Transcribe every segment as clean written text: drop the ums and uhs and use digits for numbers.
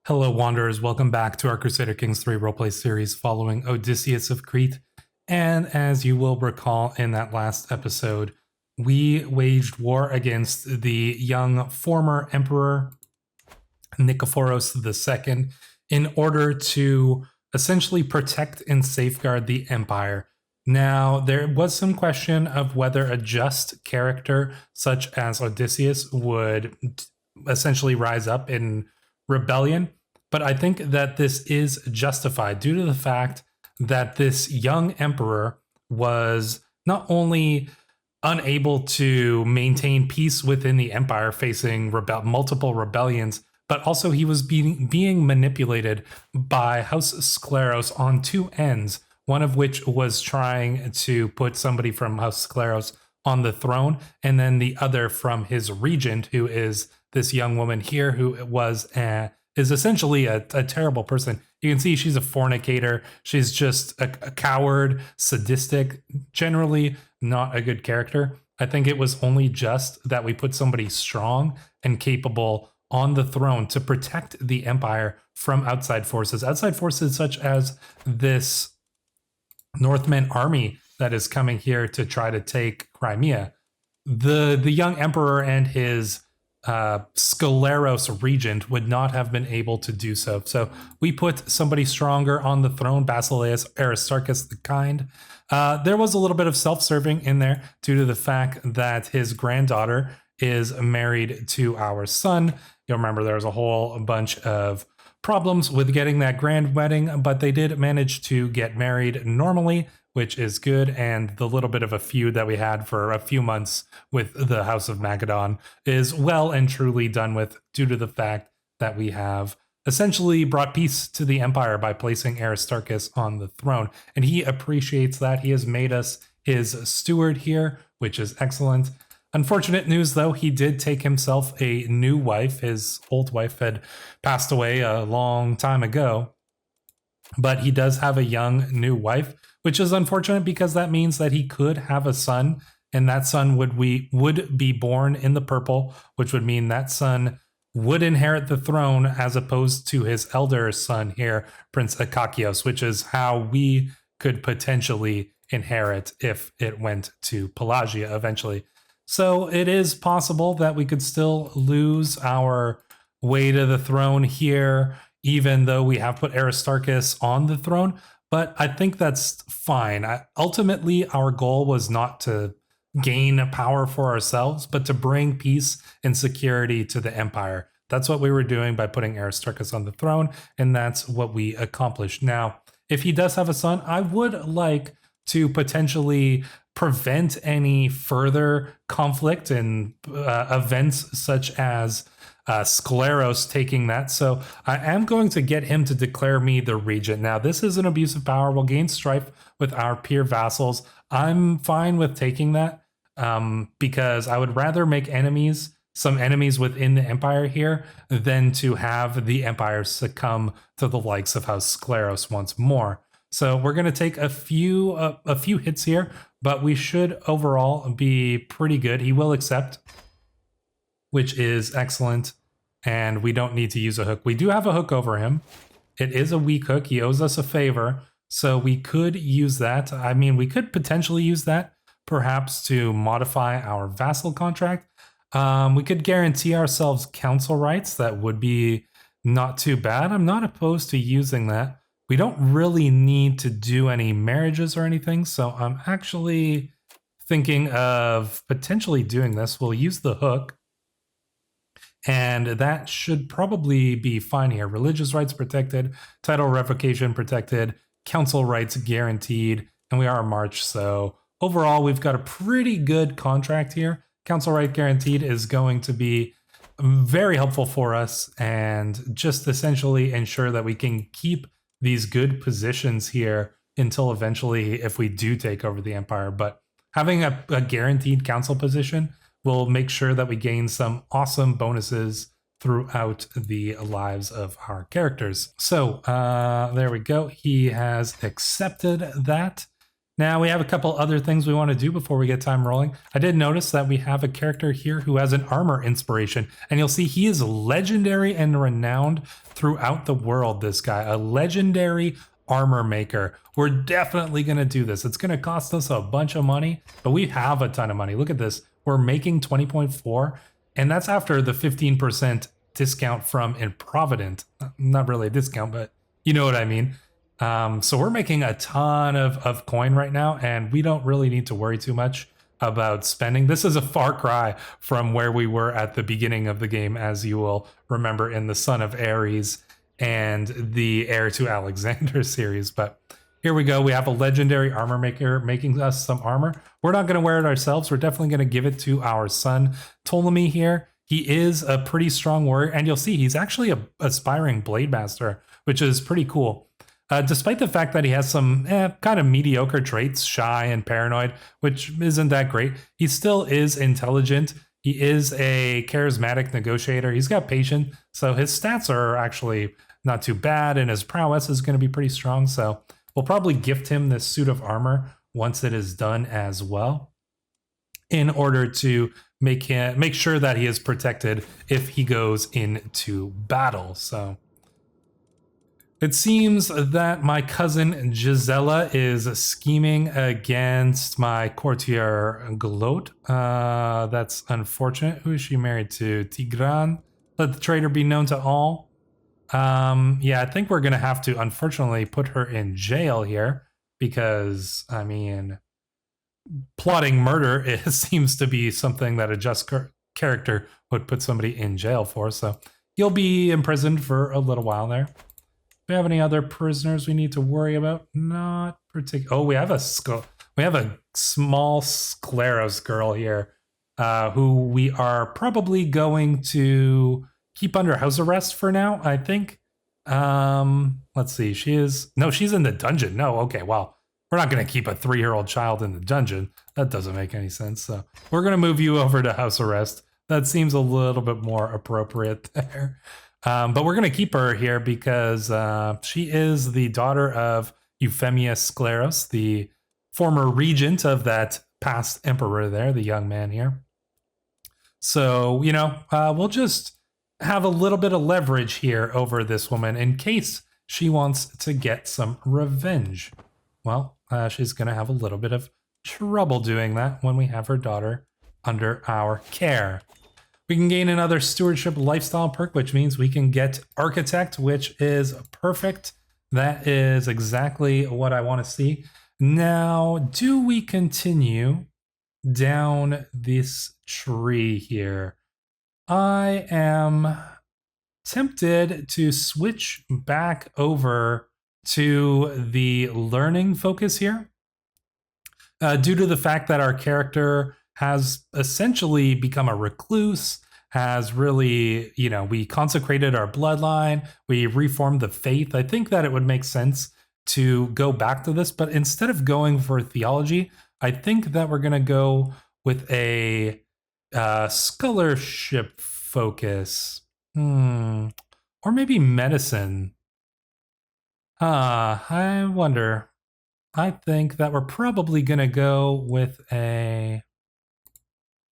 Hello, Wanderers. Welcome back to our Crusader Kings 3 roleplay series following Odysseus of Crete. And as you will recall in that last episode, we waged war against the young former emperor Nikephoros II in order to essentially protect and safeguard the empire. Now, there was some question of whether a just character such as Odysseus would essentially rise up in rebellion, but I think that this is justified due to the fact that this young emperor was not only unable to maintain peace within the empire, facing multiple rebellions, but also he was being manipulated by House Skleros on two ends, one of which was trying to put somebody from House Skleros on the throne, and then the other from his regent, who is this young woman here, who is essentially a terrible person. You can see she's a fornicator. She's just a coward, sadistic, generally not a good character. I think it was only just that we put somebody strong and capable on the throne to protect the empire from outside forces such as this Northman army that is coming here to try to take Crimea. The young emperor and his Skleros regent would not have been able to do so. So we put somebody stronger on the throne, Basileus Aristarchus the Kind. There was a little bit of self-serving in there due to the fact that his granddaughter is married to our son. You'll remember there was a whole bunch of problems with getting that grand wedding, but they did manage to get married normally, which is good. And the little bit of a feud that we had for a few months with the House of Macedon is well and truly done with due to the fact that we have essentially brought peace to the empire by placing Aristarchus on the throne. And he appreciates that. He has made us his steward here, which is excellent. Unfortunate news, though, he did take himself a new wife. His old wife had passed away a long time ago, but he does have a young new wife, which is unfortunate because that means that he could have a son, and that son would be born in the purple, which would mean that son would inherit the throne as opposed to his elder son here, Prince Akakios, which is how we could potentially inherit if it went to Pelagia eventually. So it is possible that we could still lose our way to the throne here, even though we have put Aristarchus on the throne. But I think that's fine. Ultimately, our goal was not to gain power for ourselves, but to bring peace and security to the empire. That's what we were doing by putting Aristarchus on the throne, and that's what we accomplished. Now, if he does have a son, I would like to potentially prevent any further conflict and events such as Skleros taking that. So I am going to get him to declare me the regent. Now, this is an abuse of power. We'll gain strife with our peer vassals. I'm fine with taking that because I would rather make some enemies within the empire here than to have the empire succumb to the likes of House Skleros once more. So we're going to take a few hits here, but we should overall be pretty good. He will accept, which is excellent, and we don't need to use a hook. We do have a hook over him. It is a weak hook. He owes us a favor, so we could use that. I mean, we could potentially use that, perhaps to modify our vassal contract. We could guarantee ourselves council rights. That would be not too bad. I'm not opposed to using that. We don't really need to do any marriages or anything, so I'm actually thinking of potentially doing this. We'll use the hook, and that should probably be fine here. Religious rights protected, title revocation protected, council rights guaranteed, and we are in March, so overall we've got a pretty good contract here. Council right guaranteed is going to be very helpful for us and just essentially ensure that we can keep these good positions here until eventually if we do take over the empire. But having a guaranteed council position will make sure that we gain some awesome bonuses throughout the lives of our characters. So there we go. He has accepted that. Now we have a couple other things we want to do before we get time rolling. I did notice that we have a character here who has an armor inspiration, and you'll see he is legendary and renowned throughout the world, this guy, a legendary armor maker. We're definitely going to do this. It's going to cost us a bunch of money, but we have a ton of money. Look at this. We're making 20.4, and that's after the 15% discount from Improvident. Not really a discount, but you know what I mean. So we're making a ton of coin right now, and we don't really need to worry too much about spending. This is a far cry from where we were at the beginning of the game, as you will remember in the Son of Ares and the Heir to Alexander series. But here we go. We have a legendary armor maker making us some armor. We're not going to wear it ourselves. We're definitely going to give it to our son, Ptolemy here. He is a pretty strong warrior, and you'll see he's actually a aspiring blade master, which is pretty cool. Despite the fact that he has some kind of mediocre traits, shy and paranoid, which isn't that great, he still is intelligent. He is a charismatic negotiator. He's got patience, so his stats are actually not too bad, and his prowess is going to be pretty strong. So we'll probably gift him this suit of armor once it is done as well, in order to make sure that he is protected if he goes into battle. So it seems that my cousin Gisela is scheming against my courtier Gloat. That's unfortunate. Who is she married to? Tigran. Let the traitor be known to all. Yeah, I think we're going to have to, unfortunately, put her in jail here because, I mean, plotting murder seems to be something that a just character would put somebody in jail for. So you'll be imprisoned for a little while there. Do we have any other prisoners we need to worry about? Not particular. Oh, we have a small Scleros girl here, who we are probably going to keep under house arrest for now, I think. Let's see. She's in the dungeon. No, okay, well, we're not going to keep a 3-year-old child in the dungeon. That doesn't make any sense. So we're going to move you over to house arrest. That seems a little bit more appropriate there. But we're going to keep her here because she is the daughter of Euphemia Scleros, the former regent of that past emperor there, the young man here. So, we'll just have a little bit of leverage here over this woman in case she wants to get some revenge. Well, she's going to have a little bit of trouble doing that when we have her daughter under our care. We can gain another stewardship lifestyle perk, which means we can get architect, which is perfect. That is exactly what I want to see. Now, do we continue down this tree here? I am tempted to switch back over to the learning focus here, due to the fact that our character has essentially become a recluse, has really, we consecrated our bloodline, we reformed the faith. I think that it would make sense to go back to this, but instead of going for theology, I think that we're going to go with a scholarship focus. Or maybe medicine. I wonder. I think that we're probably going to go with a...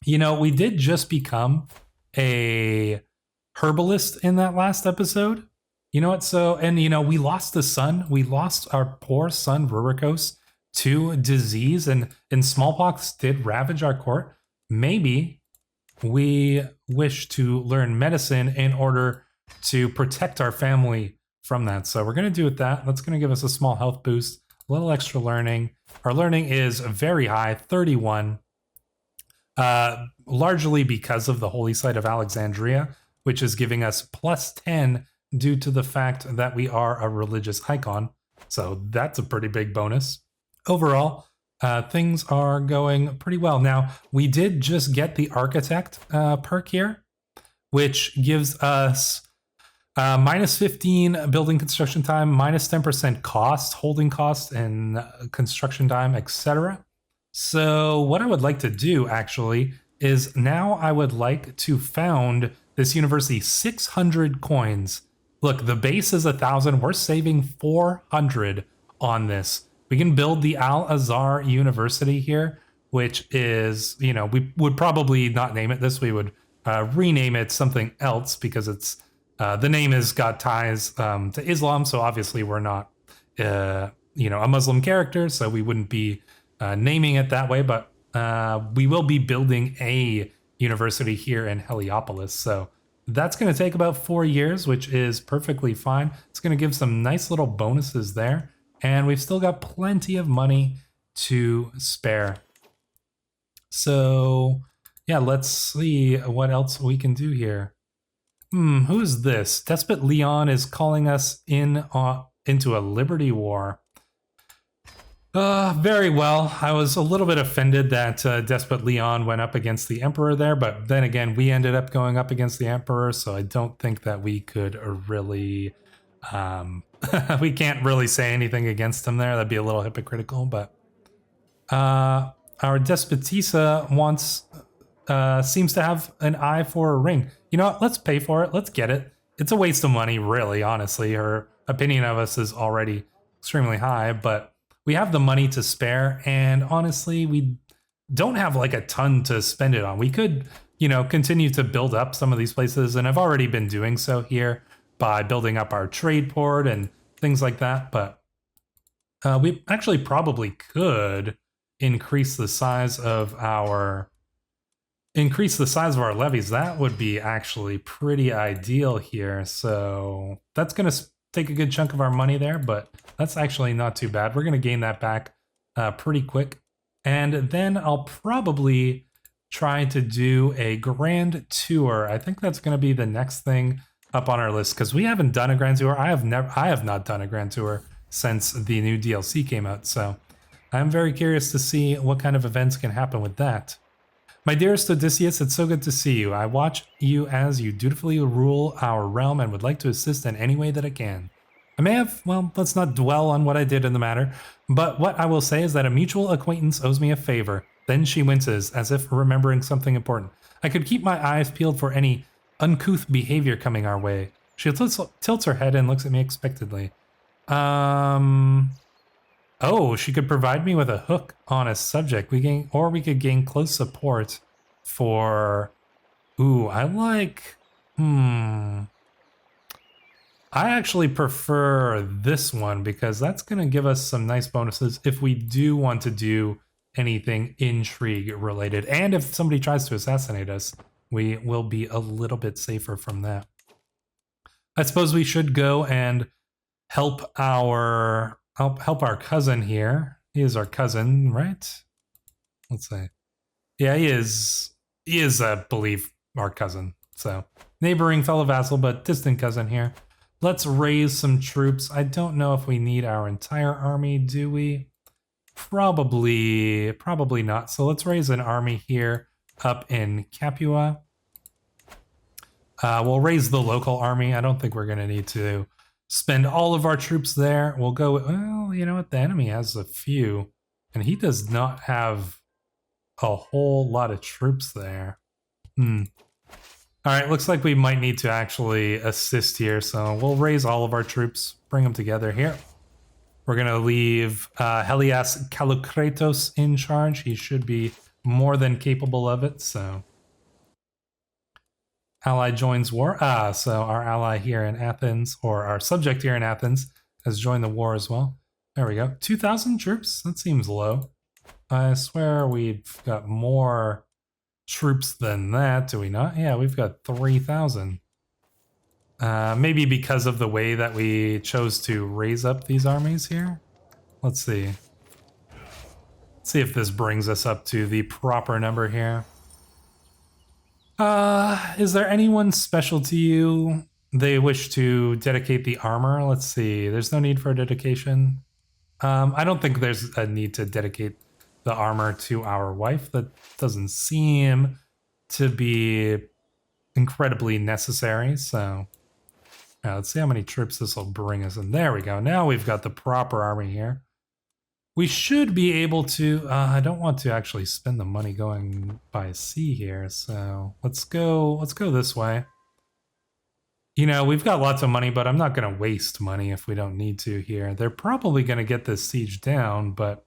we did just become a herbalist in that last episode. You know what? So, and we lost the son. We lost our poor son, Rurikos, to disease, and smallpox did ravage our court. Maybe we wish to learn medicine in order to protect our family from that. So we're going to do with that. That's going to give us a small health boost, a little extra learning. Our learning is very high, 31. Largely because of the holy site of Alexandria, which is giving us plus 10 due to the fact that we are a religious icon. So that's a pretty big bonus. Overall, things are going pretty well. Now, we did just get the architect perk here, which gives us minus 15 building construction time, minus 10% cost, holding cost, and construction time, etc. So what I would like to do, actually, is now I would like to found this university 600 coins. Look, the base is 1,000. We're saving 400 on this, We can build the Al-Azhar University here, which is, you know, we would probably not name it this. We would rename it something else because it's the name has got ties to Islam. So obviously we're not, you know, a Muslim character, so we wouldn't be naming it that way. But we will be building a university here in Heliopolis. So that's going to take about 4 years, which is perfectly fine. It's going to give some nice little bonuses there. And we've still got plenty of money to spare. So, yeah, let's see what else we can do here. Who is this? Despot Leon is calling us in into a liberty war. Very well. I was a little bit offended that Despot Leon went up against the Emperor there, but then again, we ended up going up against the Emperor, so I don't think that we could really... we can't really say anything against him there. That'd be a little hypocritical, but... our Despotissa wants... seems to have an eye for a ring. You know what? Let's pay for it. Let's get it. It's a waste of money, really, honestly. Her opinion of us is already extremely high, but... we have the money to spare, and honestly, we don't have like a ton to spend it on. We could, you know, continue to build up some of these places, and I've already been doing so here by building up our trade port and things like that, but we actually probably could increase the size of our levies. That would be actually pretty ideal here. So that's going to take a good chunk of our money there, but that's actually not too bad. We're going to gain that back pretty quick. And then I'll probably try to do a grand tour. I think that's going to be the next thing up on our list because we haven't done a grand tour. I have not done a grand tour since the new DLC came out. So I'm very curious to see what kind of events can happen with that. My dearest Odysseus, it's so good to see you. I watch you as you dutifully rule our realm and would like to assist in any way that I can. I may have, well, let's not dwell on what I did in the matter, but what I will say is that a mutual acquaintance owes me a favor. Then she winces, as if remembering something important. I could keep my eyes peeled for any uncouth behavior coming our way. She tilts her head and looks at me expectantly. Oh, she could provide me with a hook on a subject. We could gain close support for... Ooh, I like... I actually prefer this one because that's going to give us some nice bonuses if we do want to do anything intrigue related. And if somebody tries to assassinate us, we will be a little bit safer from that. I suppose we should go and help our cousin here. He is our cousin, right? Let's see. Yeah, he is, I believe, our cousin. So, neighboring fellow vassal, but distant cousin here. Let's raise some troops. I don't know if we need our entire army, do we? Probably not. So let's raise an army here up in Capua. We'll raise the local army. I don't think we're going to need to spend all of our troops there. We'll go, well, you know what? The enemy has a few, and he does not have a whole lot of troops there. All right, looks like we might need to actually assist here, so we'll raise all of our troops, bring them together here. We're going to leave Helias Kalokretos in charge. He should be more than capable of it, so... Ally joins war. So our ally here in Athens, or our subject here in Athens, has joined the war as well. There we go. 2,000 troops? That seems low. I swear we've got more troops than that, do we not? Yeah, we've got 3,000. Maybe because of the way that we chose to raise up these armies here? Let's see. Let's see if this brings us up to the proper number here. Is there anyone special to you they wish to dedicate the armor? Let's see. There's no need for a dedication. I don't think there's a need to dedicate the armor to our wife. That doesn't seem to be incredibly necessary. So let's see how many troops this will bring us. And there we go. Now we've got the proper army here. We should be able to, I don't want to actually spend the money going by sea here, so let's go this way. You know, we've got lots of money, but I'm not going to waste money if we don't need to here. They're probably going to get this siege down, but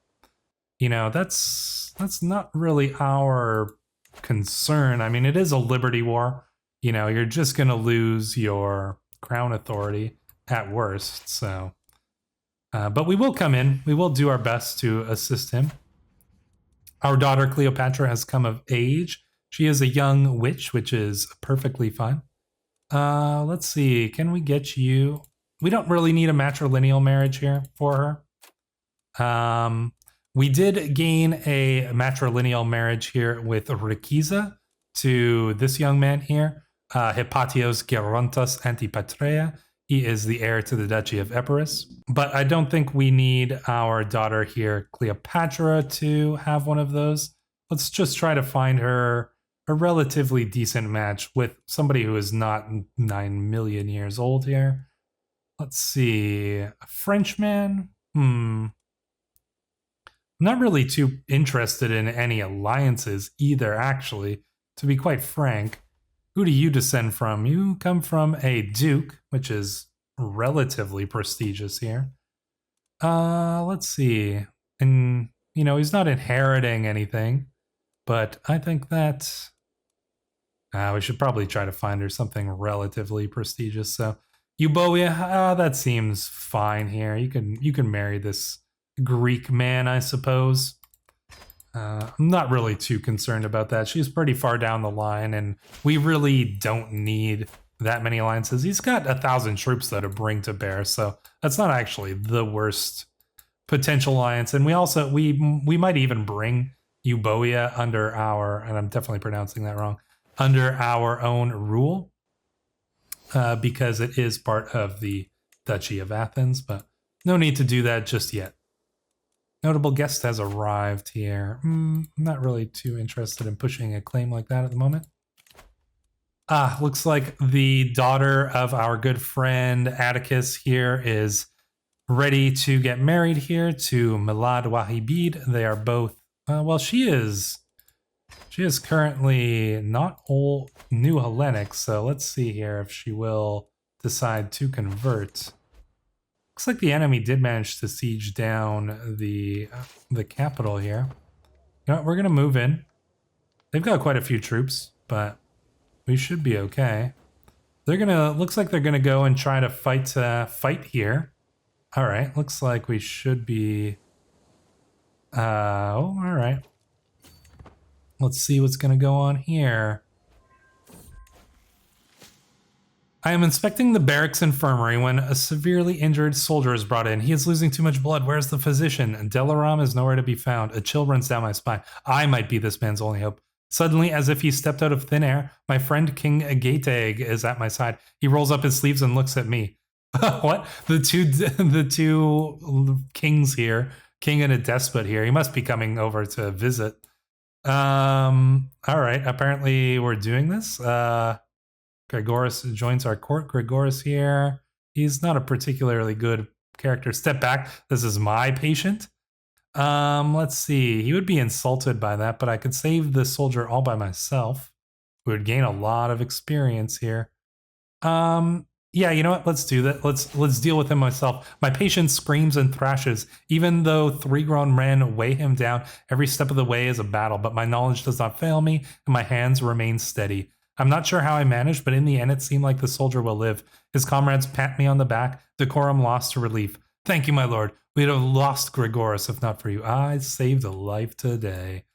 you know, that's not really our concern. I mean, it is a liberty war. You know, you're just going to lose your crown authority at worst. So, but we will come in. We will do our best to assist him. Our daughter Cleopatra has come of age. She is a young witch, which is perfectly fine. Let's see. Can we get you? We don't really need a matrilineal marriage here for her. We did gain a matrilineal marriage here with Rikiza to this young man here, Hypatios Gerontos Antipatrea. He is the heir to the Duchy of Epirus. But I don't think we need our daughter here, Cleopatra, to have one of those. Let's just try to find her a relatively decent match with somebody who is not 9 million years old here. Let's see. A Frenchman? I'm not really too interested in any alliances either, actually, to be quite frank. Who do you descend from? You come from a duke, which is relatively prestigious here. Let's see. And, you know, he's not inheriting anything, but I think that we should probably try to find her something relatively prestigious. So, Euboea, that seems fine here. You can marry this Greek man, I suppose. I'm not really too concerned about that. She's pretty far down the line, and we really don't need that many alliances. He's got 1,000 troops, though, to bring to bear, so that's not actually the worst potential alliance. And we might even bring Euboea under our, and I'm definitely pronouncing that wrong, under our own rule, because it is part of the Duchy of Athens, but no need to do that just yet. Notable guest has arrived here. I'm not really too interested in pushing a claim like that at the moment. Looks like the daughter of our good friend Atticus here is ready to get married here to Milad Wahibid. They are both, well, she is currently not old, new Hellenic, so let's see here if she will decide to convert. Looks like the enemy did manage to siege down the capital here. You know what, we're gonna move in. They've got quite a few troops, but we should be okay. Looks like they're gonna go and try to fight here. All right, looks like we should be. All right. Let's see what's gonna go on here. I am inspecting the barracks infirmary when a severely injured soldier is brought in. He is losing too much blood. Where's the physician? Delaram is nowhere to be found. A chill runs down my spine. I might be this man's only hope. Suddenly, as if he stepped out of thin air, my friend King Gaeteg is at my side. He rolls up his sleeves and looks at me. What? The two kings here, king and a despot here. He must be coming over to visit. All right. Apparently, we're doing this. Gregoris joins our court. Gregoris here. He's not a particularly good character. Step back. This is my patient. Let's see. He would be insulted by that, but I could save this soldier all by myself. We would gain a lot of experience here. Yeah, you know what? Let's do that. Let's deal with him myself. My patient screams and thrashes. Even though 3 grown men weigh him down, every step of the way is a battle, but my knowledge does not fail me, and my hands remain steady. I'm not sure how I managed, but in the end it seemed like the soldier will live. His comrades pat me on the back, decorum lost to relief. Thank you, my lord. We'd have lost Gregoris if not for you. I saved a life today.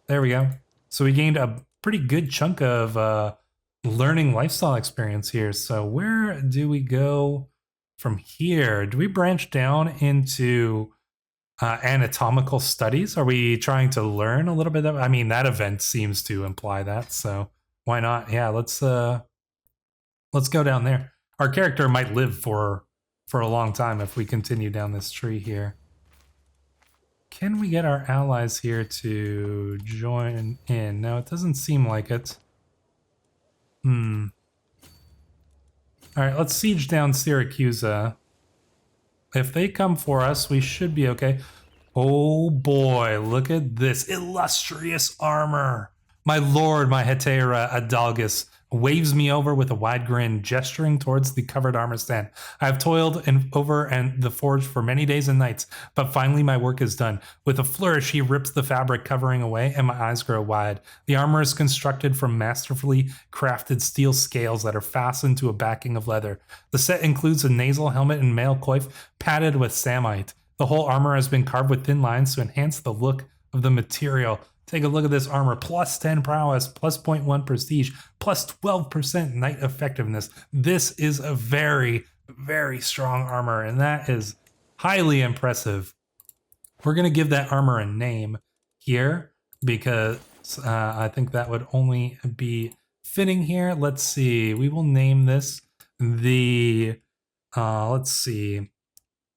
There we go. So we gained a pretty good chunk of learning lifestyle experience here. So where do we go from here? Do we branch down into anatomical studies? Are we trying to learn a little bit of, I mean, that event seems to imply that, so why not? Yeah, let's go down there. Our character might live for a long time if we continue down this tree here. Can we get our allies here to join in? No, it doesn't seem like it. All right, let's siege down Syracusa. If they come for us, we should be okay. Oh boy, look at this illustrious armor. My lord, my hetera Adalgis, waves me over with a wide grin, gesturing towards the covered armor stand. I have toiled over the forge for many days and nights, but finally my work is done. With a flourish, he rips the fabric covering away, and my eyes grow wide. The armor is constructed from masterfully crafted steel scales that are fastened to a backing of leather. The set includes a nasal helmet and mail coif padded with samite. The whole armor has been carved with thin lines to enhance the look of the material. Take a look at this armor. Plus 10 prowess, plus 0.1 prestige, plus 12% knight effectiveness. This is a very, very strong armor, and that is highly impressive. We're going to give that armor a name here because I think that would only be fitting here. Let's see. We will name this the, let's see,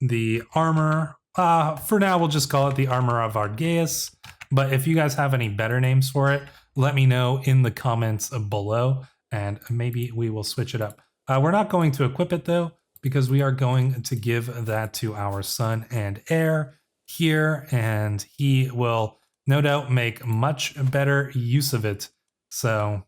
the armor. For now, we'll just call it the Armor of Argeus. But if you guys have any better names for it, let me know in the comments below, and maybe we will switch it up. We're not going to equip it, though, because we are going to give that to our son and heir here, and he will no doubt make much better use of it. So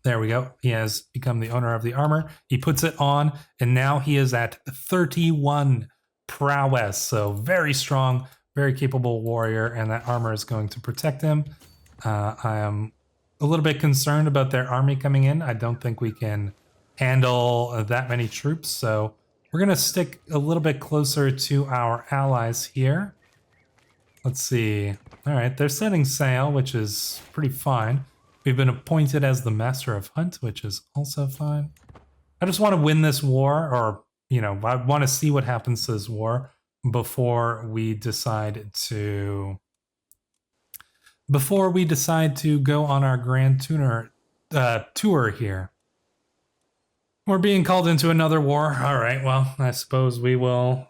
there we go. He has become the owner of the armor. He puts it on, and now he is at 31 prowess. So very strong, very capable warrior, and that armor is going to protect him. I am a little bit concerned about their army coming in. I don't think we can handle that many troops, so we're going to stick a little bit closer to our allies here. Let's see. All right, they're setting sail, which is pretty fine. We've been appointed as the Master of Hunt, which is also fine. I just want to win this war, or, you know, I want to see what happens to this war before we decide to go on our grand tour here. We're being called into another war. All right, well, I suppose we will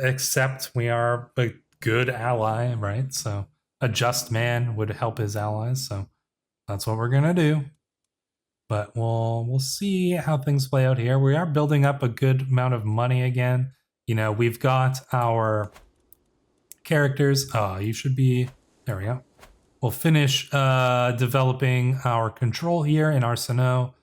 accept. We are a good ally, right? So a just man would help his allies, so that's what we're gonna do. But we'll see how things play out here. We are building up a good amount of money again. You know, we've got our characters. Oh, you should be... There we go. We'll finish developing our control here in Arsenault.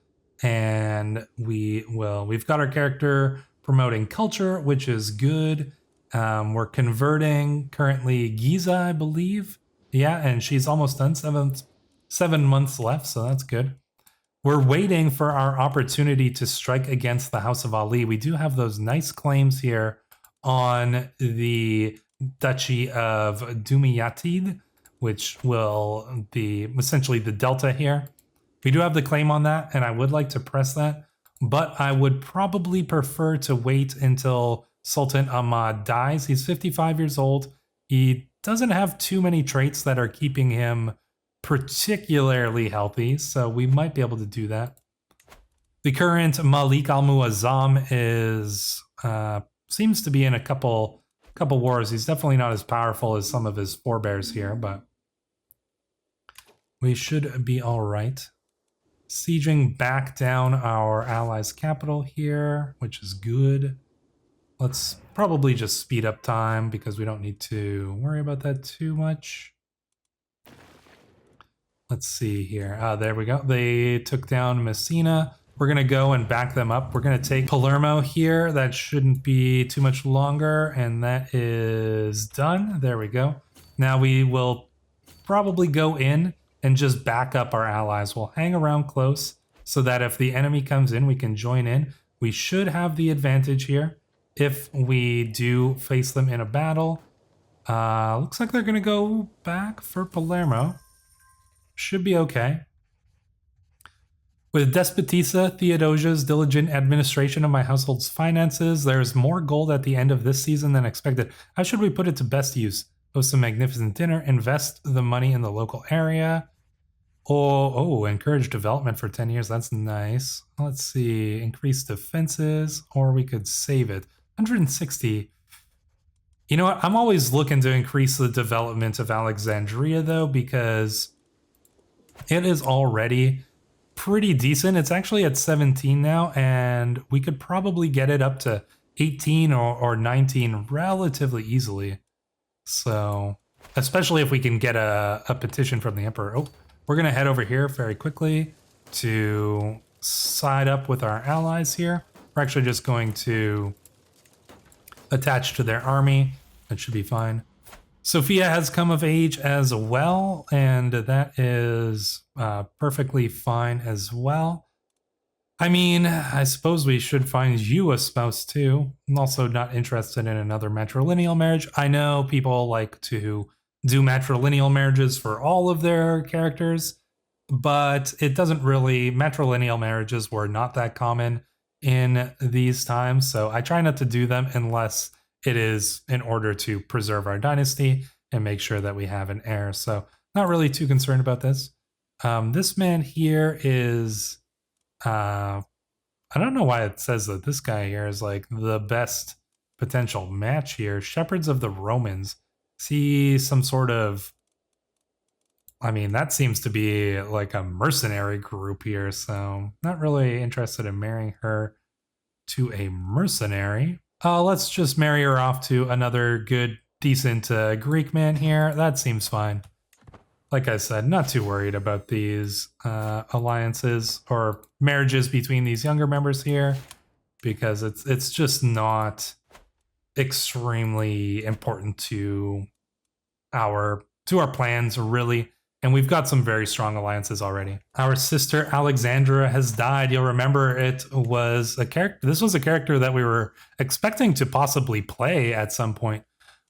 And we've got our character promoting culture, which is good. We're converting currently Giza, I believe. Yeah, and she's almost done. 7 months left, so that's good. We're waiting for our opportunity to strike against the House of Ali. We do have those nice claims here on the Duchy of Dumyatid, which will be essentially the delta here. We do have the claim on that, and I would like to press that, but I would probably prefer to wait until Sultan Ahmad dies. He's 55 years old. He doesn't have too many traits that are keeping him particularly healthy, so we might be able to do that. The current Malik al-Muazzam is seems to be in a couple wars. He's definitely not as powerful as some of his forebears here, but we should be all right. Sieging back down our allies' capital here, which is good. Let's probably just speed up time because we don't need to worry about that too much. Let's see here. There we go. They took down Messina. We're going to go and back them up. We're going to take Palermo here. That shouldn't be too much longer. And that is done. There we go. Now we will probably go in and just back up our allies. We'll hang around close so that if the enemy comes in, we can join in. We should have the advantage here if we do face them in a battle. Looks like they're going to go back for Palermo. Should be okay. With Despotissa Theodosia's diligent administration of my household's finances, there's more gold at the end of this season than expected. How should we put it to best use? Host a magnificent dinner, invest the money in the local area. Oh, encourage development for 10 years. That's nice. Let's see. Increase defenses, or we could save it. 160. You know what? I'm always looking to increase the development of Alexandria, though, because it is already pretty decent. It's actually at 17 now, and we could probably get it up to 18 or 19 relatively easily. So, especially if we can get a petition from the Emperor. Oh, we're going to head over here very quickly to side up with our allies here. We're actually just going to attach to their army. That should be fine. Sophia has come of age as well, and that is perfectly fine as well. I mean, I suppose we should find you a spouse too. I'm also not interested in another matrilineal marriage. I know people like to do matrilineal marriages for all of their characters, but it doesn't really, matrilineal marriages were not that common in these times, so I try not to do them unless it is in order to preserve our dynasty and make sure that we have an heir. So not really too concerned about this. This man here is, I don't know why it says that this guy here is like the best potential match here. Shepherds of the Romans. See some sort of, I mean, that seems to be like a mercenary group here. So not really interested in marrying her to a mercenary. Let's just marry her off to another good, decent Greek man here. That seems fine. Like I said, not too worried about these alliances or marriages between these younger members here, because it's just not extremely important to our plans, really. And we've got some very strong alliances already. Our sister Alexandria has died. You'll remember it was a character. This was a character that we were expecting to possibly play at some point,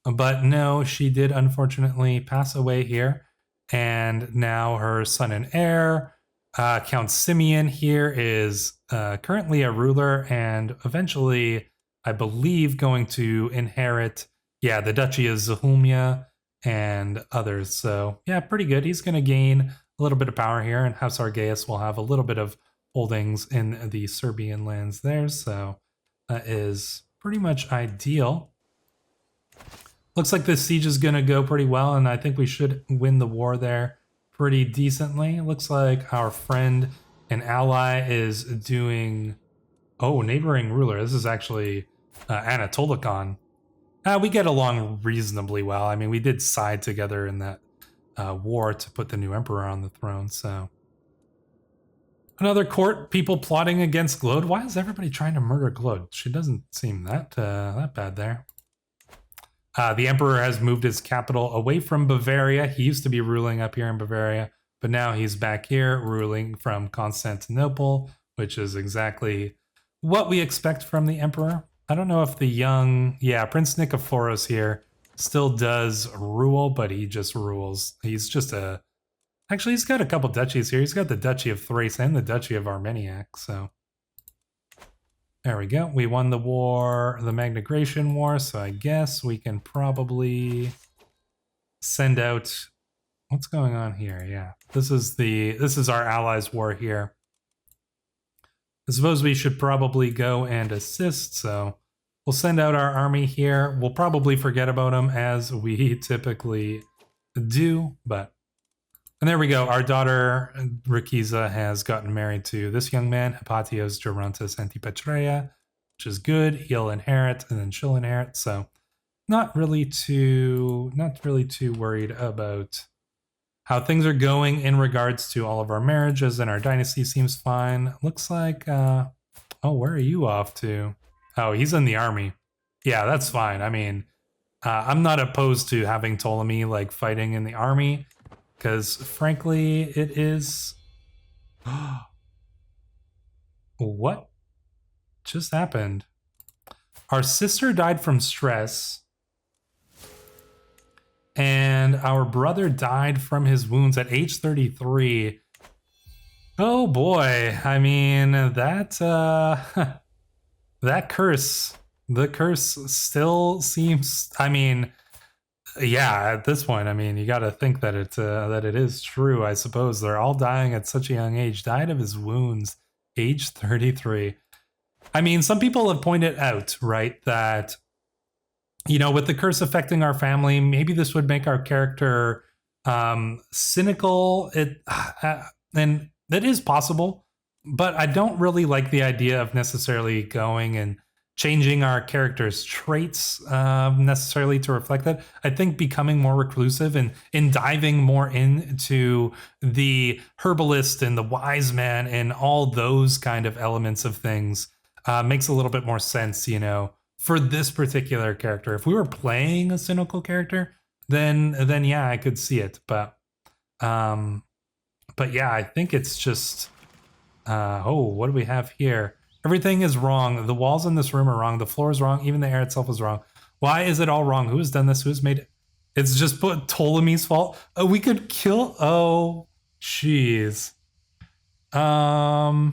but no, she did unfortunately pass away here. And now her son and heir, Count Simeon here, is currently a ruler and eventually, I believe, going to inherit, the Duchy of Zahumia and others. So yeah, pretty good. He's going to gain a little bit of power here, and House Argeus will have a little bit of holdings in the Serbian lands there. So that is pretty much ideal. Looks like this siege is going to go pretty well, and I think we should win the war there pretty decently. Looks like our friend and ally is doing... Oh, neighboring ruler. This is actually Anatolikon. We get along reasonably well. I mean, we did side together in that war to put the new emperor on the throne, so... Another court, people plotting against Glode. Why is everybody trying to murder Glode? She doesn't seem that bad there. The emperor has moved his capital away from Bavaria. He used to be ruling up here in Bavaria, but now he's back here ruling from Constantinople, which is exactly what we expect from the emperor. I don't know if the young, Prince Nikephoros here still does rule, but he just rules. He's just actually, he's got a couple duchies here. He's got the Duchy of Thrace and the Duchy of Armeniac, so... There we go. We won the war, the Magnagration War, so I guess we can probably send out... What's going on here? Yeah. This is our allies' war here. I suppose we should probably go and assist, so we'll send out our army here. We'll probably forget about them as we typically do, but... And there we go. Our daughter, Rakiza, has gotten married to this young man, Hepatios Gerontis Antipatreia, which is good. He'll inherit, and then she'll inherit. So not really too worried about how things are going in regards to all of our marriages, and our dynasty seems fine. Looks like, oh, where are you off to? Oh, he's in the army. Yeah, that's fine. I mean, I'm not opposed to having Ptolemy like fighting in the army, because frankly, it is... What just happened? Our sister died from stress, and our brother died from his wounds at age 33. Oh boy, I mean, that curse, the curse still seems, I mean... Yeah, at this point, I mean, you got to think that it is true. I suppose they're all dying at such a young age. Died of his wounds, age 33. I mean, some people have pointed out, right, that, you know, with the curse affecting our family, maybe this would make our character cynical. And that is possible, but I don't really like the idea of necessarily going and changing our character's traits necessarily to reflect that. I think becoming more reclusive and in diving more into the herbalist and the wise man and all those kind of elements of things makes a little bit more sense, you know, for this particular character. If we were playing a cynical character, then yeah, I could see it. But yeah, I think it's just oh, what do we have here? Everything is wrong. The walls in this room are wrong. The floor is wrong. Even the air itself is wrong. Why is it all wrong? Who has done this? Who's made it? It's just Ptolemy's fault. Oh, we could kill. Oh, jeez. I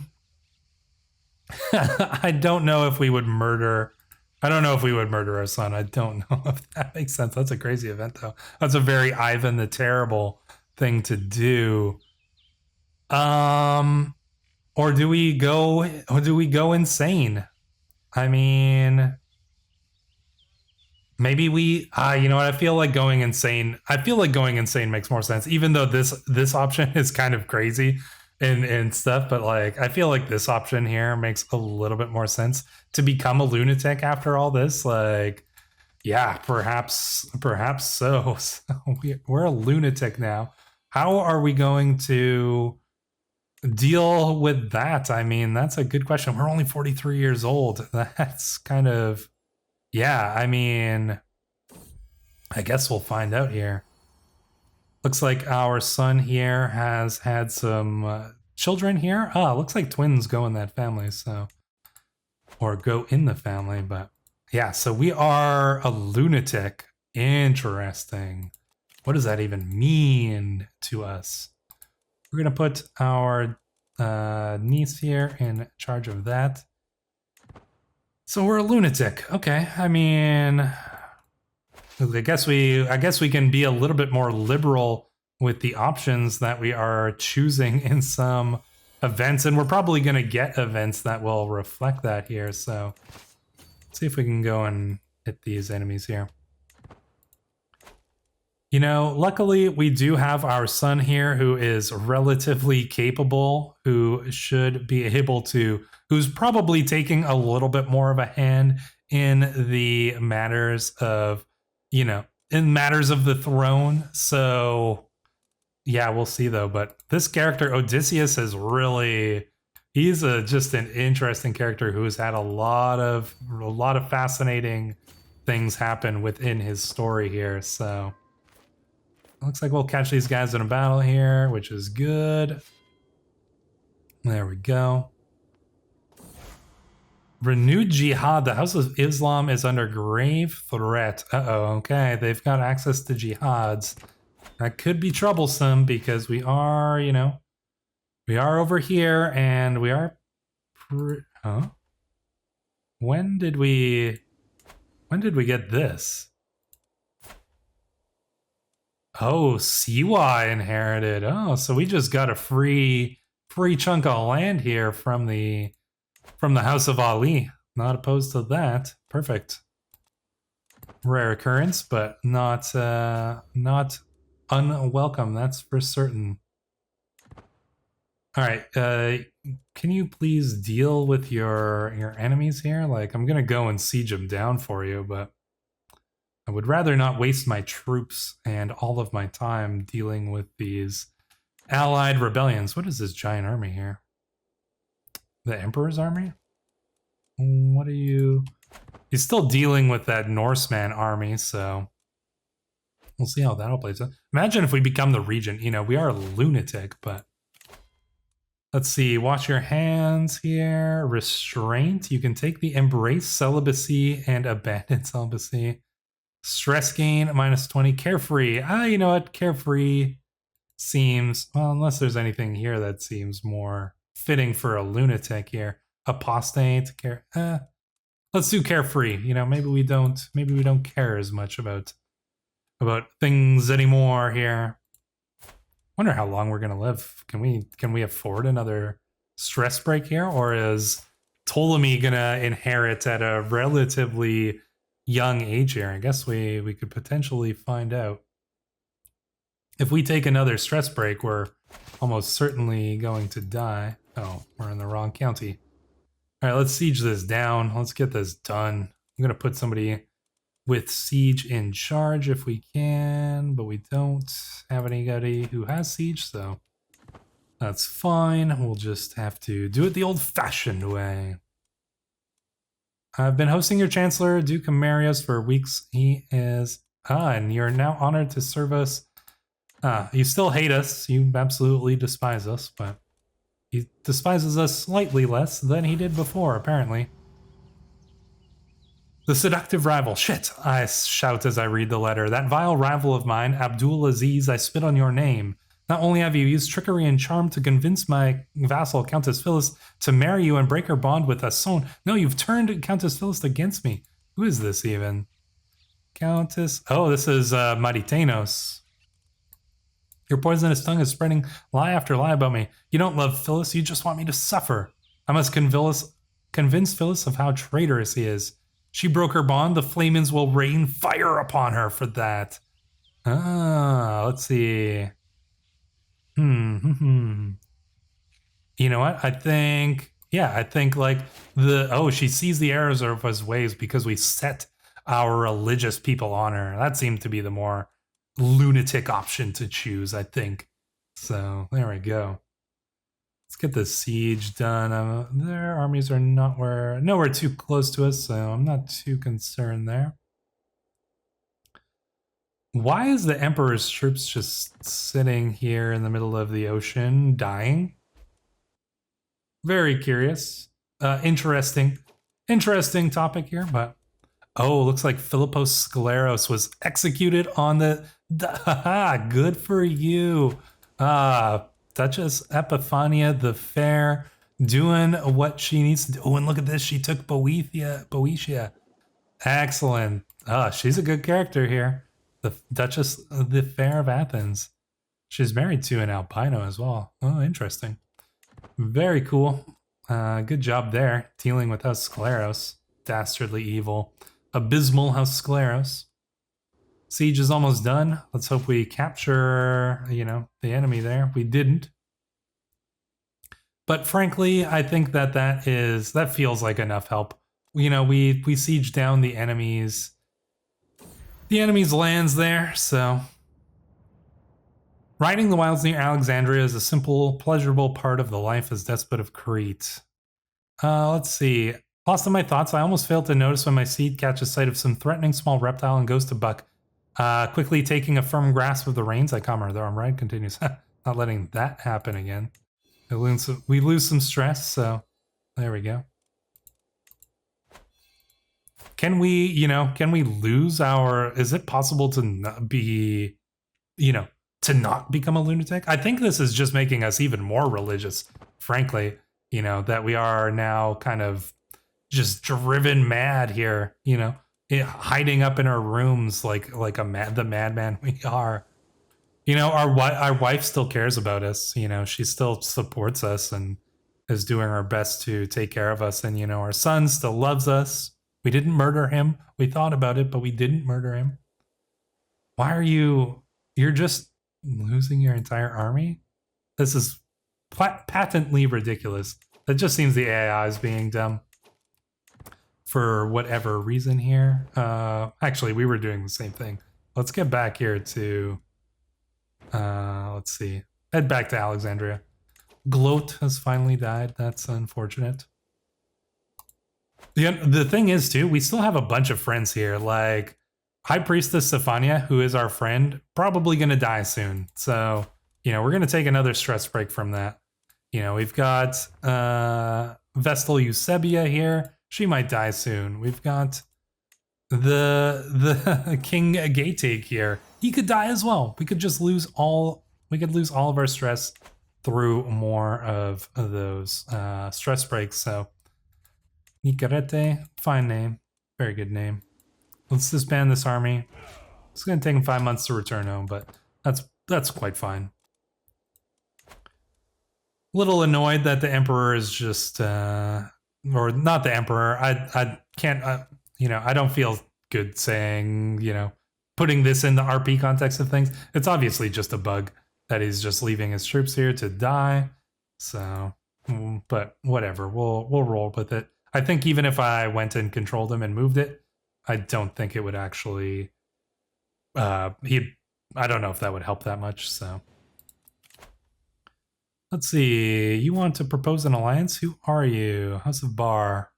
don't know if we would murder. I don't know if we would murder our son. I don't know if that makes sense. That's a crazy event, though. That's a very Ivan the Terrible thing to do. Or do we go insane? I mean, maybe we you know what, I feel like going insane. I feel like going insane makes more sense, even though this option is kind of crazy and stuff, but like I feel like this option here makes a little bit more sense to become a lunatic after all this. Like, yeah, perhaps so. So we're a lunatic now. How are we going to deal with that? I mean, that's a good question. We're only 43 years old. That's kind of, yeah, I mean, I guess we'll find out here. Looks like our son here has had some children here. Looks like twins go in that family, so, or go in the family, but yeah, so we are a lunatic. Interesting. What does that even mean to us? We're going to put our niece here in charge of that. So we're a lunatic. Okay, I mean, I guess we can be a little bit more liberal with the options that we are choosing in some events, and we're probably going to get events that will reflect that here. So let's see if we can go and hit these enemies here. You know, luckily we do have our son here who is relatively capable, who should be able to, who's probably taking a little bit more of a hand in the matters of, you know, in matters of the throne. So yeah, we'll see though. But this character, Odysseus, is really, he's just an interesting character who has had a lot of fascinating things happen within his story here. So looks like we'll catch these guys in a battle here, which is good. There we go. Renewed jihad. The House of Islam is under grave threat. Uh-oh, okay. They've got access to jihads. That could be troublesome because we are, you know, we are over here and we are... Huh? When did we get this? Oh, Siwa inherited. Oh, so we just got a free chunk of land here from the House of Ali. Not opposed to that. Perfect. Rare occurrence, but not unwelcome. That's for certain. All right. Can you please deal with your enemies here? Like, I'm gonna go and siege them down for you, but I would rather not waste my troops and all of my time dealing with these allied rebellions. What is this giant army here? The Emperor's army? What are you... He's still dealing with that Norseman army, so we'll see how that all plays out. Imagine if we become the regent. You know, we are a lunatic, but... Let's see, wash your hands here. Restraint. You can take the embrace celibacy and abandon celibacy. Stress gain, -20. Carefree. You know what? Carefree seems... Well, unless there's anything here that seems more fitting for a lunatic here. Apostate. Let's do carefree. You know, maybe we don't care as much about things anymore here. Wonder how long we're gonna live. Can we afford another stress break here, or is Ptolemy gonna inherit at a relatively young age here? I guess we could potentially find out. If we take another stress break, we're almost certainly going to die. Oh, we're in the wrong county. All right, let's siege this down. Let's get this done. I'm gonna put somebody with siege in charge if we can, but we don't have anybody who has siege, so that's fine. We'll just have to do it the old-fashioned way. I've been hosting your Chancellor, Duke Marius, for weeks. He is... and you're now honored to serve us. You still hate us. You absolutely despise us, but he despises us slightly less than he did before, apparently. The seductive rival. Shit, I shout as I read the letter. That vile rival of mine, Abdul Aziz, I spit on your name. Not only have you used trickery and charm to convince my vassal, Countess Phyllis, to marry you and break her bond with Asson. No, you've turned Countess Phyllis against me. Who is this even? Countess... Oh, this is Maritanos. Your poisonous tongue is spreading lie after lie about me. You don't love Phyllis, you just want me to suffer. I must convince Phyllis of how traitorous he is. She broke her bond, the Flamens will rain fire upon her for that. Let's see. You know what? I think like she sees the errors of his ways because we set our religious people on her. That seemed to be the more lunatic option to choose, I think. So there we go. Let's get the siege done. Their armies are nowhere too close to us, so I'm not too concerned there. Why is the Emperor's troops just sitting here in the middle of the ocean, dying? Very curious. Interesting topic here, but... Oh, looks like Philippos Scleros was executed on the... Good for you. Duchess Epiphania the Fair doing what she needs to do. Oh, and look at this. She took Boeotia. Excellent. She's a good character here. The Duchess the Fair of Athens. She's married to an albino as well. Oh, interesting. Very cool. Good job there, dealing with House Scleros. Dastardly evil. Abysmal House Scleros. Siege is almost done. Let's hope we capture, the enemy there. We didn't. But frankly, I think that feels like enough help. We sieged down the enemy's lands there, so... Riding the wilds near Alexandria is a simple, pleasurable part of the life as despot of Crete. Let's see. Lost in my thoughts, I almost failed to notice when my seed catches sight of some threatening small reptile and goes to buck. Quickly taking a firm grasp of the reins, I calm her. The arm ride continues. Not letting that happen again. We lose some stress, so there we go. Can we lose our... Is it possible to not be, to not become a lunatic? I think this is just making us even more religious, frankly, that we are now kind of just driven mad here, hiding up in our rooms like the madman we are. Our wife still cares about us. She still supports us and is doing her best to take care of us. And our son still loves us. We didn't murder him. We thought about it, but we didn't murder him. Why are you're just losing your entire army? This is patently ridiculous. That just seems the AI is being dumb. For whatever reason here. Actually, we were doing the same thing. Let's get back here to... let's see. Head back to Alexandria. Gloat has finally died. That's unfortunate. The thing is, too, we still have a bunch of friends here. Like, High Priestess Stephania, who is our friend, probably going to die soon. So, we're going to take another stress break from that. We've got Vestal Eusebia here. She might die soon. We've got the King Gaetig here. He could die as well. We could just lose all of our stress through more of those stress breaks. So Nicarete, fine name. Very good name. Let's disband this army. It's gonna take him 5 months to return home, but that's quite fine. Little annoyed that the Emperor is just or not the Emperor. I can't, I don't feel good saying, putting this in the RP context of things. It's obviously just a bug that he's just leaving his troops here to die. So But whatever, we'll roll with it. I think even if I went and controlled him and moved it, I don't think it would actually. I don't know if that would help that much. So let's see. You want to propose an alliance? Who are you? House of Bar.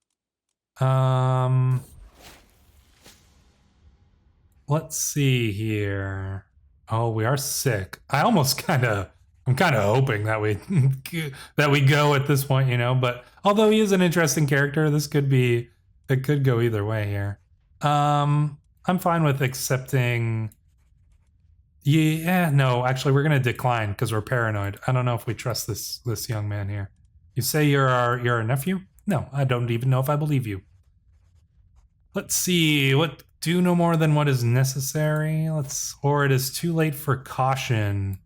Let's see here. Oh, we are sick. I'm kind of hoping that we that we go at this point, you know. But although he is an interesting character, it could go either way here. I'm fine with accepting. Yeah, no, actually, we're gonna decline because we're paranoid. I don't know if we trust this young man here. You say you're our nephew? No, I don't even know if I believe you. Let's see. What do no more than what is necessary? Or it is too late for caution.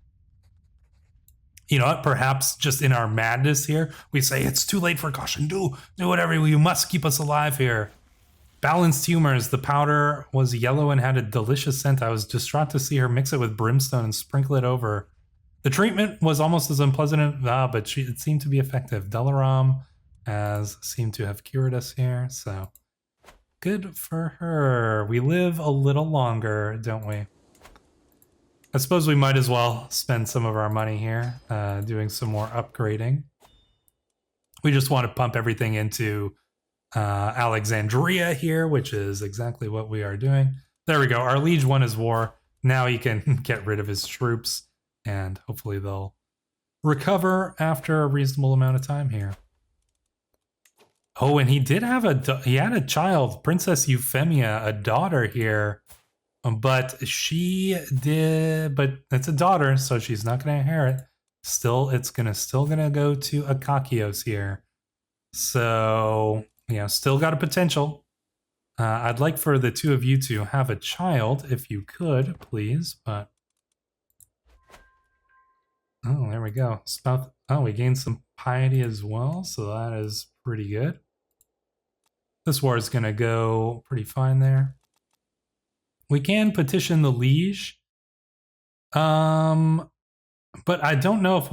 You know what? Perhaps just in our madness here, we say it's too late for caution. Do whatever you must keep us alive here. Balanced humors. The powder was yellow and had a delicious scent. I was distraught to see her mix it with brimstone and sprinkle it over. The treatment was almost as unpleasant, but it seemed to be effective. Delaram has seemed to have cured us here, so good for her. We live a little longer, don't we? I suppose we might as well spend some of our money here, doing some more upgrading. We just want to pump everything into Alexandria here, which is exactly what we are doing. There we go. Our liege won his war. Now he can get rid of his troops, and hopefully they'll recover after a reasonable amount of time here. Oh, and he did have he had a child, Princess Euphemia, a daughter here, but but it's a daughter, so she's not going to inherit. Still gonna go to Akakios here. So, you know, still got a potential. I'd like for the two of you to have a child, if you could, please, but... Oh, there we go. Oh, we gained some piety as well, so that is pretty good. This war is going to go pretty fine there. We can petition the liege. But I don't know if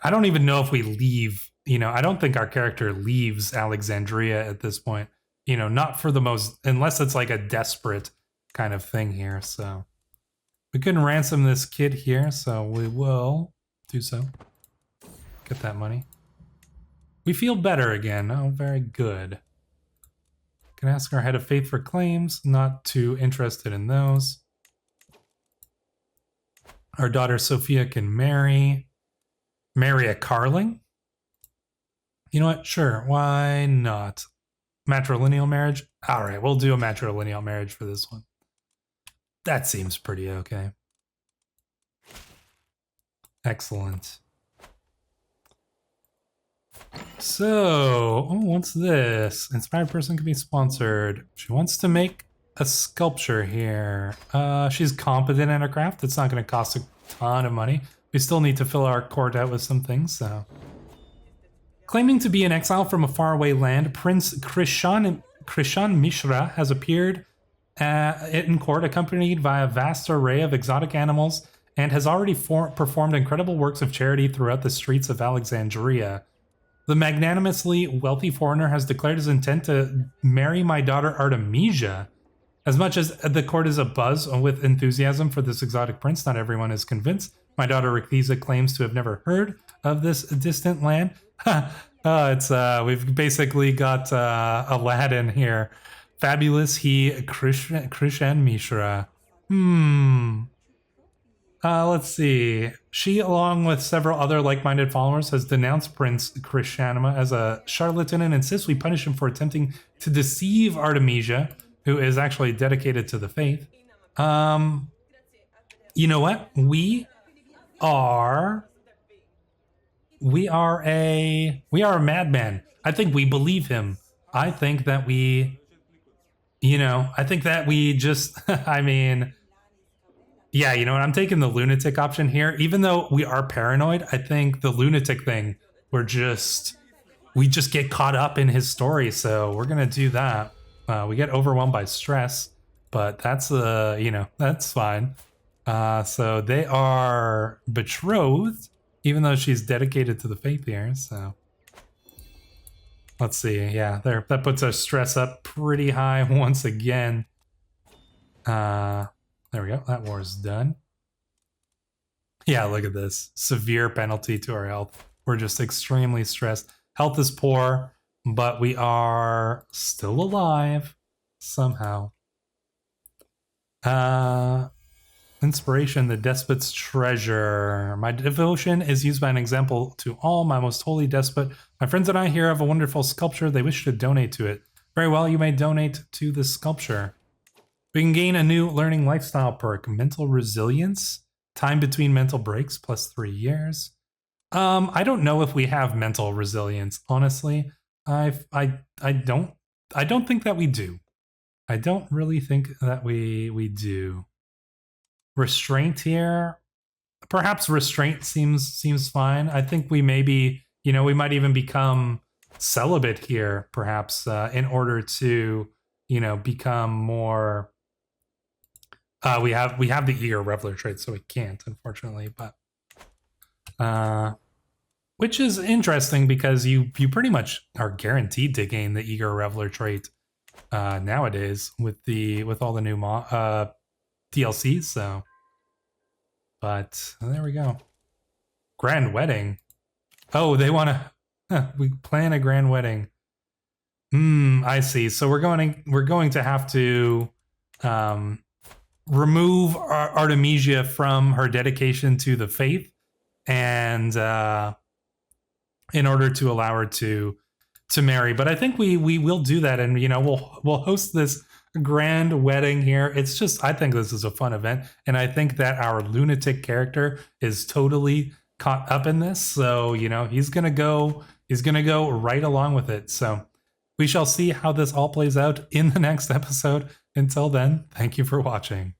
I don't even know if we leave, you know, I don't think our character leaves Alexandria at this point. You know, not for the most, unless it's like a desperate kind of thing here, so. We couldn't ransom this kid here, so we will do so. Get that money. We feel better again. Oh, very good. Can ask our head of faith for claims. Not too interested in those. Our daughter Sophia can marry a Carling. You know what? Sure. Why not? Matrilineal marriage? All right, we'll do a matrilineal marriage for this one. That seems pretty okay. Excellent. So, what's this? Inspired person can be sponsored. She wants to make a sculpture here. She's competent in her craft. It's not going to cost a ton of money. We still need to fill our court out with some things, so. Claiming to be an exile from a faraway land, Prince Krishan Mishra has appeared in court accompanied by a vast array of exotic animals and has already performed incredible works of charity throughout the streets of Alexandria. The magnanimously wealthy foreigner has declared his intent to marry my daughter Artemisia. As much as the court is abuzz with enthusiasm for this exotic prince, not everyone is convinced. My daughter Rakhiza claims to have never heard of this distant land. We've basically got Aladdin here. Fabulous Krishan Mishra. Let's see. She, along with several other like-minded followers, has denounced Prince Krishanma as a charlatan and insists we punish him for attempting to deceive Artemisia, who is actually dedicated to the faith. You know what? We are a madman. I think we believe him. I think that we just, I mean, yeah, you know what? I'm taking the lunatic option here. Even though we are paranoid, I think the lunatic thing, we just get caught up in his story. So we're going to do that. We get overwhelmed by stress, but that's, that's fine. So they are betrothed, even though she's dedicated to the faith here. So Let's see. Yeah, there. That puts our stress up pretty high once again. There we go. That war is done. Yeah, look at this. Severe penalty to our health. We're just extremely stressed. Health is poor, but we are still alive somehow. Inspiration, the despot's treasure. My devotion is used by an example to all, my most holy despot. My friends and I here have a wonderful sculpture. They wish to donate to it. Very well, you may donate to the sculpture. We can gain a new learning lifestyle perk. Mental resilience. Time between mental breaks plus 3 years. I don't know if we have mental resilience, honestly. I don't think that we do. I don't really think that we do. Restraint here, perhaps restraint seems fine. I think we maybe, we might even become celibate here, perhaps, in order to, become more. We have the eager reveler trait, so we can't, unfortunately, but which is interesting because you pretty much are guaranteed to gain the eager reveler trait nowadays with all the new DLCs. So, but there we go. Grand wedding. Oh, they want to. We plan a grand wedding. I see. So we're going to have to remove Artemisia from her dedication to the faith, and in order to allow her to marry. But I think we will do that, and we'll host this grand wedding here. It's just, I think this is a fun event, and I think that our lunatic character is totally caught up in this. So he's gonna go right along with it. So we shall see how this all plays out in the next episode. Until then, thank you for watching.